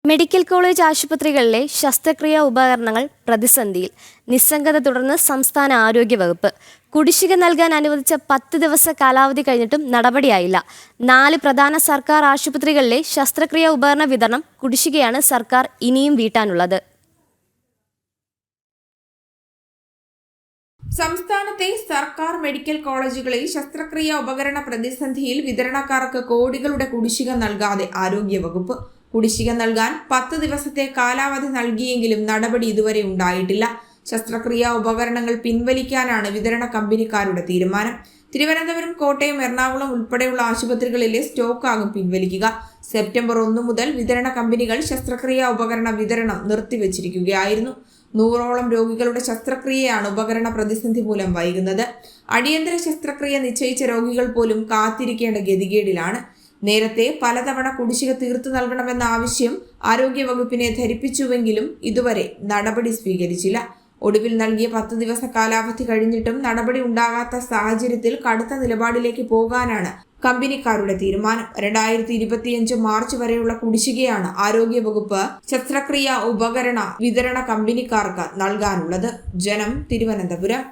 Medical college ആശുപത്രികളിലെ ശസ്ത്രക്രിയാ ഉപകരണങ്ങൾ പ്രതിസന്ധിയിൽ. നിസ്സംഗത തുടർന്ന് സംസ്ഥാന ആരോഗ്യ വകുപ്പ്. കുടിശ്ശിക നൽകാൻ അനുവദിച്ച 10 ദിവസ കാലാവധി കഴിഞ്ഞിട്ടും നടപടിയായില്ല. 4 പ്രധാന സർക്കാർ ആശുപത്രികളിലെ ശസ്ത്രക്രിയാ ഉപകരണ വിതരണം കുടിശ്ശികയാണ് സർക്കാർ ഇനിയും വീട്ടാനുള്ളത്. സംസ്ഥാനത്തെ സർക്കാർ മെഡിക്കൽ കോളേജുകളിൽ ശസ്ത്രക്രിയാ ഉപകരണ പ്രതിസന്ധിയിൽ വിതരണക്കാർക്ക് കോടികളുടെ കുടിശ്ശിക നൽകാതെ ആരോഗ്യവകുപ്പ്. കുടിശ്ശിക നൽകാൻ 10 ദിവസത്തെ കാലാവധി നൽകിയെങ്കിലും നടപടി ഇതുവരെ ഉണ്ടായിട്ടില്ല. ശസ്ത്രക്രിയാ ഉപകരണങ്ങൾ പിൻവലിക്കാനാണ് വിതരണ കമ്പനിക്കാരുടെ തീരുമാനം. തിരുവനന്തപുരം, കോട്ടയം, എറണാകുളം ഉൾപ്പെടെയുള്ള ആശുപത്രികളിലെ സ്റ്റോക്കാകും പിൻവലിക്കുക. സെപ്റ്റംബർ 1 മുതൽ വിതരണ കമ്പനികൾ ശസ്ത്രക്രിയാ ഉപകരണ വിതരണം നിർത്തിവച്ചിരിക്കുകയായിരുന്നു. 100ഓളം രോഗികളുടെ ശസ്ത്രക്രിയയാണ് ഉപകരണ പ്രതിസന്ധി മൂലം വൈകുന്നത്. അടിയന്തര ശസ്ത്രക്രിയ നിശ്ചയിച്ച രോഗികൾ പോലും കാത്തിരിക്കേണ്ട ഗതികേടിലാണ്. നേരത്തെ പലതവണ കുടിശ്ശിക തീർത്തു നൽകണമെന്ന ആവശ്യം ആരോഗ്യവകുപ്പിനെ ധരിപ്പിച്ചുവെങ്കിലും ഇതുവരെ നടപടി സ്വീകരിച്ചില്ല. ഒടുവിൽ നൽകിയ 10 ദിവസ കാലാവധി കഴിഞ്ഞിട്ടും നടപടി ഉണ്ടാകാത്ത സാഹചര്യത്തിൽ കടുത്ത നിലപാടിലേക്ക് പോകാനാണ് കമ്പനിക്കാരുടെ തീരുമാനം. 2025 മാർച്ച് വരെയുള്ള കുടിശ്ശികയാണ് ആരോഗ്യവകുപ്പ് ശസ്ത്രക്രിയാ ഉപകരണ വിതരണ കമ്പനിക്കാർക്ക് നൽകാനുള്ളത്. ജനം, തിരുവനന്തപുരം.